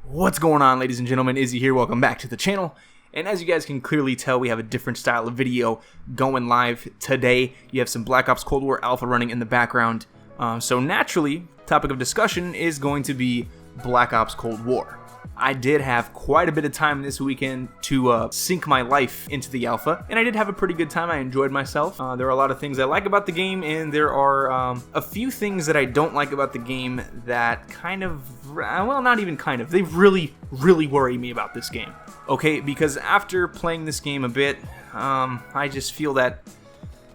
What's going on, ladies and gentlemen? Izzy here. Welcome back to the channel. And as you guys can clearly tell, we have a different style of video going live today. You have some Black Ops Cold War Alpha running in the background. So naturally, topic of discussion is going to be Black Ops Cold War. I did have quite a bit of time this weekend to sink my life into the alpha, and I did have a pretty good time. I enjoyed myself. There are a lot of things I like about the game, and there are a few things that I don't like about the game that kind of, well, not even kind of, they really worry me about this game. Okay, because after playing this game a bit, I just feel that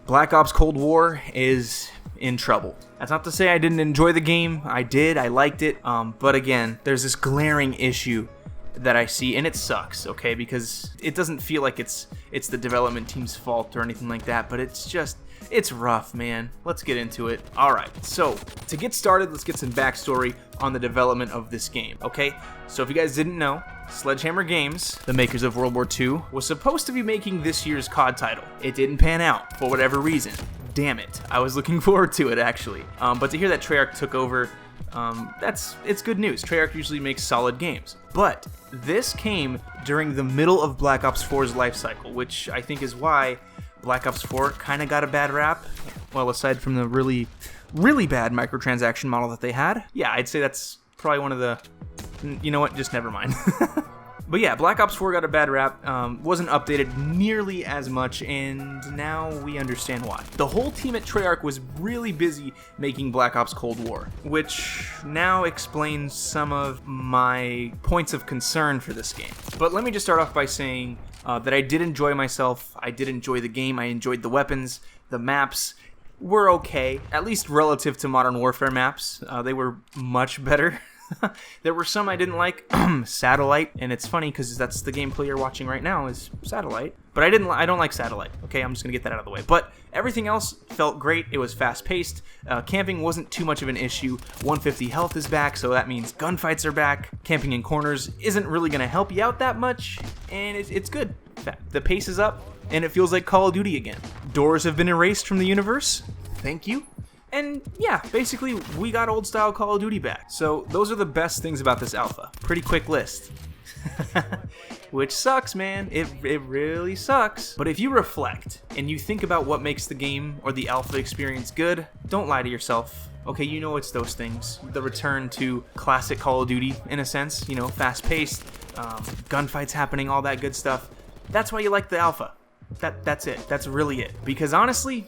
Black Ops Cold War is in trouble. That's not to say I didn't enjoy the game. I did. I liked it. But again, there's this glaring issue that I see, and it sucks, okay? Because it doesn't feel like it's the development team's fault or anything like that, but it's rough, man. Let's get into it. Alright, so to get started, let's get some backstory on the development of this game, okay? So if you guys didn't know, Sledgehammer Games, the makers of World War II, was supposed to be making this year's COD title. It didn't pan out for whatever reason. Damn it. I was looking forward to it, actually. But to hear that Treyarch took over, it's good news. Treyarch usually makes solid games. But this came during the middle of Black Ops 4's life cycle, which I think is why Black Ops 4 kind of got a bad rap. Well, aside from the really bad microtransaction model that they had. Yeah, I'd say that's probably one of the... You know what? Just never mind. But yeah, Black Ops 4 got a bad rap, wasn't updated nearly as much, and now we understand why. The whole team at Treyarch was really busy making Black Ops Cold War, which now explains some of my points of concern for this game. But let me just start off by saying that I did enjoy myself, I did enjoy the game, I enjoyed the weapons, the maps were okay, at least relative to Modern Warfare maps. They were much better. There were some I didn't like, Satellite, and it's funny because that's the gameplay you're watching right now is Satellite. But I don't like Satellite, okay? I'm just gonna get that out of the way. But everything else felt great. It was fast-paced. Camping wasn't too much of an issue. 150 health is back, so that means gunfights are back. Camping in corners isn't really gonna help you out that much, and it's good. The pace is up, and it feels like Call of Duty again. Doors have been erased from the universe. Thank you. And yeah, basically, we got old-style Call of Duty back. So those are the best things about this alpha. Pretty quick list. Which sucks, man. It really sucks. But if you reflect, and you think about what makes the game or the alpha experience good, don't lie to yourself. Okay, you know it's those things. The return to classic Call of Duty, in a sense. You know, fast-paced, gunfights happening, all that good stuff. That's why you like the alpha. That's it. That's really it. Because honestly...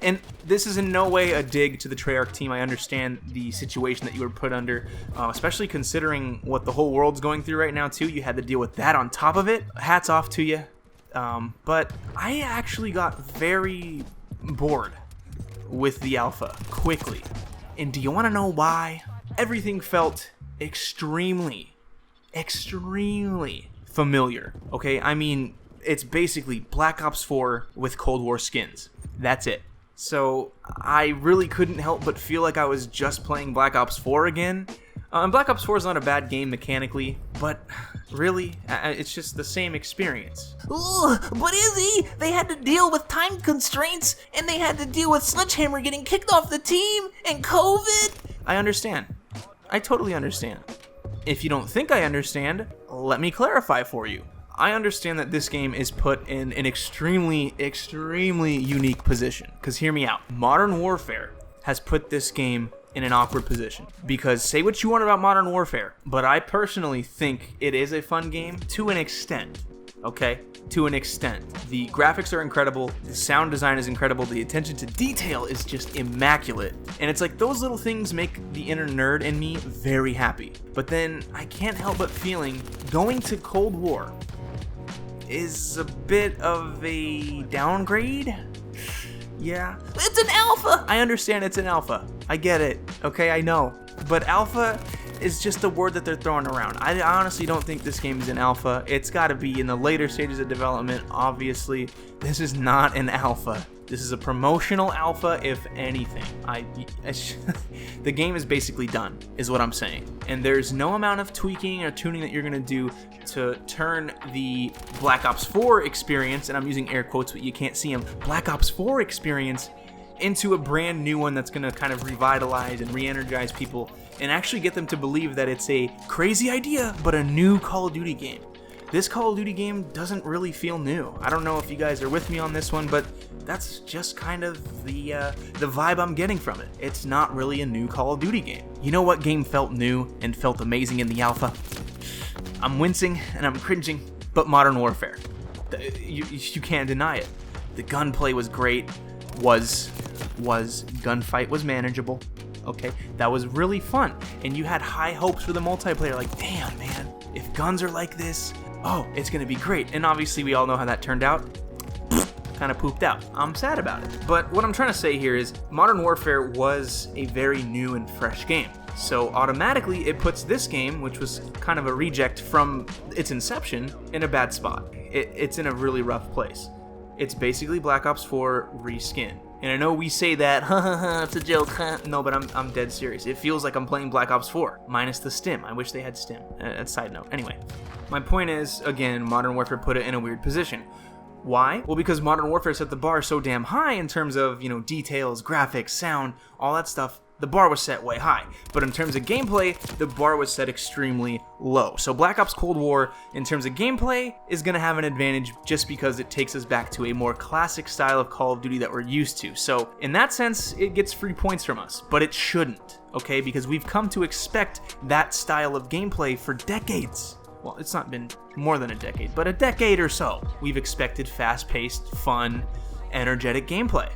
and this is in no way a dig to the Treyarch team. I understand the situation that you were put under, especially considering what the whole world's going through right now too. You had to deal with that on top of it. Hats off to you. But I actually got very bored with the alpha quickly. And do you want to know why? Everything felt extremely familiar. Okay, I mean, it's basically Black Ops 4 with Cold War skins. That's it. So I really couldn't help but feel like I was just playing Black Ops 4 again. And Black Ops 4 is not a bad game mechanically, but really, it's just the same experience. Ooh, but Izzy, they had to deal with time constraints, and they had to deal with Sledgehammer getting kicked off the team, and COVID. I understand. I totally understand. If you don't think I understand, let me clarify for you. I understand that this game is put in an extremely unique position. Because hear me out. Modern Warfare has put this game in an awkward position. Because say what you want about Modern Warfare, but I personally think it is a fun game to an extent. Okay? To an extent. The graphics are incredible, the sound design is incredible, the attention to detail is just immaculate. And it's like those little things make the inner nerd in me very happy. But then I can't help but feeling going to Cold War is a bit of a downgrade? Yeah. It's an alpha! I understand it's an alpha. I get it. Okay, I know. But alpha is just a word that they're throwing around. I honestly don't think this game is an alpha. It's gotta be in the later stages of development, obviously. This is not an alpha. This is a promotional alpha, if anything. The game is basically done, is what I'm saying. And there's no amount of tweaking or tuning that you're gonna do to turn the Black Ops 4 experience, and I'm using air quotes but you can't see them, Black Ops 4 experience into a brand new one that's gonna kind of revitalize and re-energize people and actually get them to believe that it's a crazy idea, but a new Call of Duty game. This Call of Duty game doesn't really feel new. I don't know if you guys are with me on this one, but that's just kind of the vibe I'm getting from it. It's not really a new Call of Duty game. You know what game felt new and felt amazing in the alpha? I'm wincing and I'm cringing, but Modern Warfare. You can't deny it. The gunplay was great. Gunfight was manageable. Okay, that was really fun, and you had high hopes for the multiplayer. Like, damn, man, if guns are like this, oh, it's gonna be great. And obviously, we all know how that turned out. Kind of pooped out. I'm sad about it. But what I'm trying to say here is Modern Warfare was a very new and fresh game. So automatically, it puts this game, which was kind of a reject from its inception, in a bad spot. It's in a really rough place. It's basically Black Ops 4 reskin. And I know we say that, it's a joke, No, but I'm dead serious. It feels like I'm playing Black Ops 4, minus the stim. I wish they had stim. Side note. Anyway, my point is, again, Modern Warfare put it in a weird position. Why? Well, because Modern Warfare set the bar so damn high in terms of, details, graphics, sound, all that stuff. The bar was set way high, but in terms of gameplay, the bar was set extremely low. So Black Ops Cold War, in terms of gameplay, is going to have an advantage just because it takes us back to a more classic style of Call of Duty that we're used to. So in that sense, it gets free points from us, but it shouldn't, okay? Because we've come to expect that style of gameplay for decades. Well, it's not been more than a decade, but a decade or so. We've expected fast-paced, fun, energetic gameplay.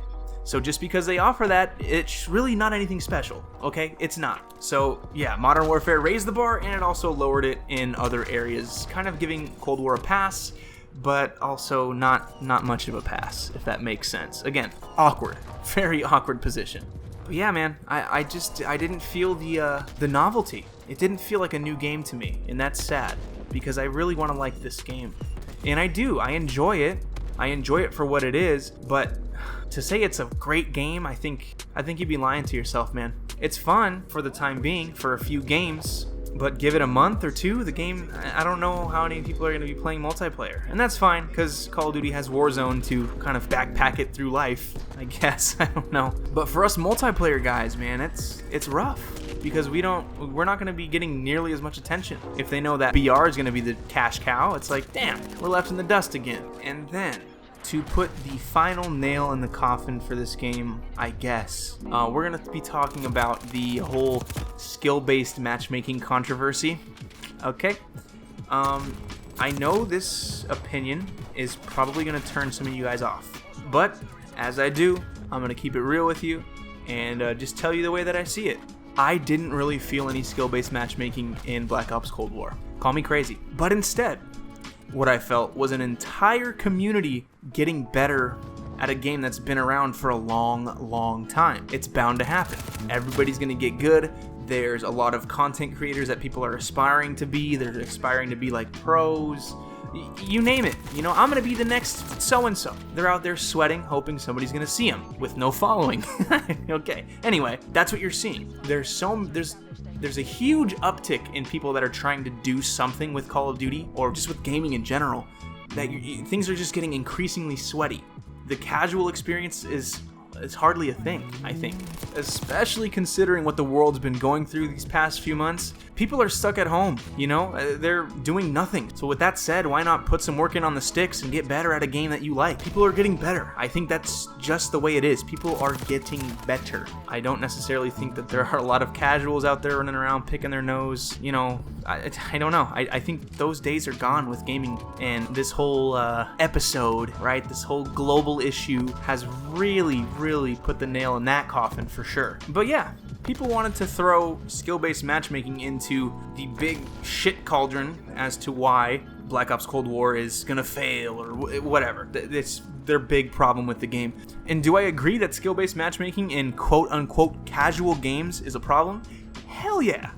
So just because they offer that, it's really not anything special, okay? It's not. So yeah, Modern Warfare raised the bar and it also lowered it in other areas, kind of giving Cold War a pass, but also not much of a pass, if that makes sense. Again, awkward, very awkward position. But yeah, man, I didn't feel the novelty. It didn't feel like a new game to me, and that's sad because I really want to like this game, and I do. I enjoy it. I enjoy it for what it is, but to say it's a great game, I think you'd be lying to yourself, man. It's fun for the time being, for a few games, but give it a month or two, the game, I don't know how many people are going to be playing multiplayer. And that's fine, because Call of Duty has Warzone to kind of backpack it through life, I guess. I don't know. But for us multiplayer guys, man, it's rough. Because we're not going to be getting nearly as much attention. If they know that BR is going to be the cash cow, it's like, damn, we're left in the dust again. And then, to put the final nail in the coffin for this game, I guess, we're going to be talking about the whole skill-based matchmaking controversy. Okay? I know this opinion is probably going to turn some of you guys off. But, as I do, I'm going to keep it real with you and just tell you the way that I see it. I didn't really feel any skill-based matchmaking in Black Ops Cold War. Call me crazy. But instead, what I felt was an entire community getting better at a game that's been around for a long time. It's bound to happen. Everybody's gonna get good. There's a lot of content creators that people are aspiring to be. They're aspiring to be like pros. You name it. I'm gonna be the next so-and-so. They're out there sweating, hoping somebody's gonna see them with no following. Okay. Anyway, that's what you're seeing. There's a huge uptick in people that are trying to do something with Call of Duty or just with gaming in general. That things are just getting increasingly sweaty. The casual experience it's hardly a thing, I think. Especially considering what the world's been going through these past few months. People are stuck at home, they're doing nothing. So with that said, why not put some work in on the sticks and get better at a game that you like? People are getting better. I think that's just the way it is. People are getting better. I don't necessarily think that there are a lot of casuals out there running around picking their nose. I don't know. I think those days are gone with gaming, and this whole episode, right? This whole global issue has really put the nail in that coffin for sure. But yeah, people wanted to throw skill-based matchmaking into the big shit cauldron as to why Black Ops Cold War is gonna fail or whatever. It's their big problem with the game. And do I agree that skill-based matchmaking in quote-unquote casual games is a problem? Hell yeah.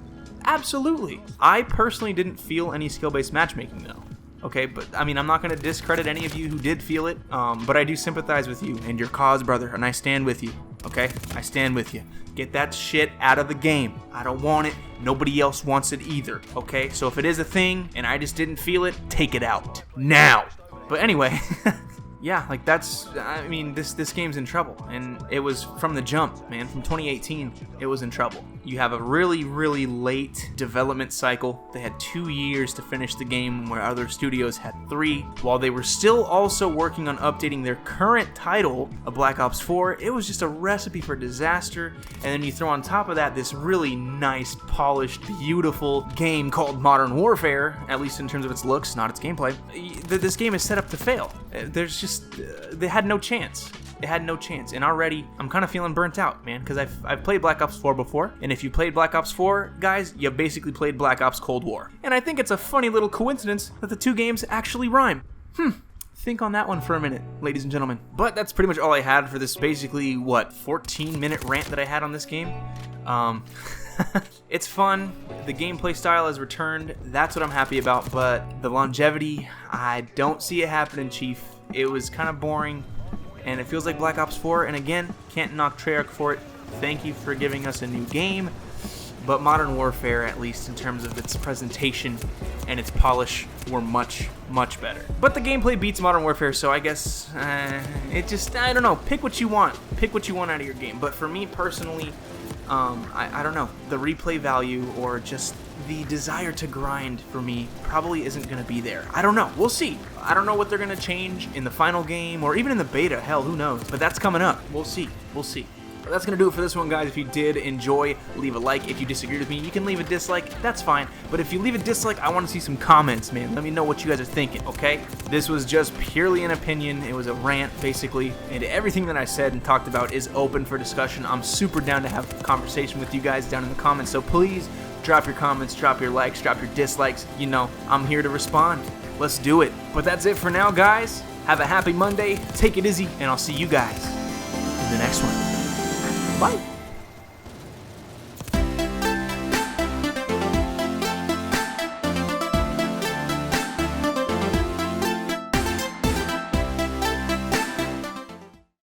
Absolutely. I personally didn't feel any skill-based matchmaking though. Okay, but I mean, I'm not going to discredit any of you who did feel it, but I do sympathize with you and your cause, brother, and I stand with you, okay? I stand with you. Get that shit out of the game. I don't want it. Nobody else wants it either, okay? So if it is a thing and I just didn't feel it, take it out. Now! But anyway, yeah, like this game's in trouble, and it was from the jump, man. From 2018, it was in trouble. You have a really, really late development cycle. They had 2 years to finish the game, where other studios had 3. While they were still also working on updating their current title of Black Ops 4, it was just a recipe for disaster. And then you throw on top of that this really nice, polished, beautiful game called Modern Warfare, at least in terms of its looks, not its gameplay. This game is set up to fail. They had no chance. It had no chance, and already I'm kind of feeling burnt out, man, because I've played Black Ops 4 before, and if you played Black Ops 4, guys, you basically played Black Ops Cold War. And I think it's a funny little coincidence that the 2 games actually rhyme. Think on that one for a minute, ladies and gentlemen. But that's pretty much all I had for this basically, 14-minute rant that I had on this game. It's fun, the gameplay style has returned, that's what I'm happy about, but the longevity, I don't see it happening, Chief. It was kind of boring. And it feels like Black Ops 4, and again, can't knock Treyarch for it. Thank you for giving us a new game, but Modern Warfare, at least in terms of its presentation and its polish, were much, much better. But the gameplay beats Modern Warfare, so I guess, I don't know, pick what you want. Pick what you want out of your game. But for me personally, I don't know, the replay value or just the desire to grind for me probably isn't going to be there. I don't know. We'll see. I don't know what they're going to change in the final game or even in the beta. Hell, who knows? But that's coming up. We'll see. We'll see. But that's going to do it for this one, guys. If you did enjoy, leave a like. If you disagreed with me, you can leave a dislike. That's fine. But if you leave a dislike, I want to see some comments, man. Let me know what you guys are thinking, okay? This was just purely an opinion. It was a rant, basically. And everything that I said and talked about is open for discussion. I'm super down to have a conversation with you guys down in the comments. So please drop your comments, drop your likes, drop your dislikes. You know, I'm here to respond. Let's do it. But that's it for now, guys. Have a happy Monday. Take it easy, and I'll see you guys in the next one. Bye.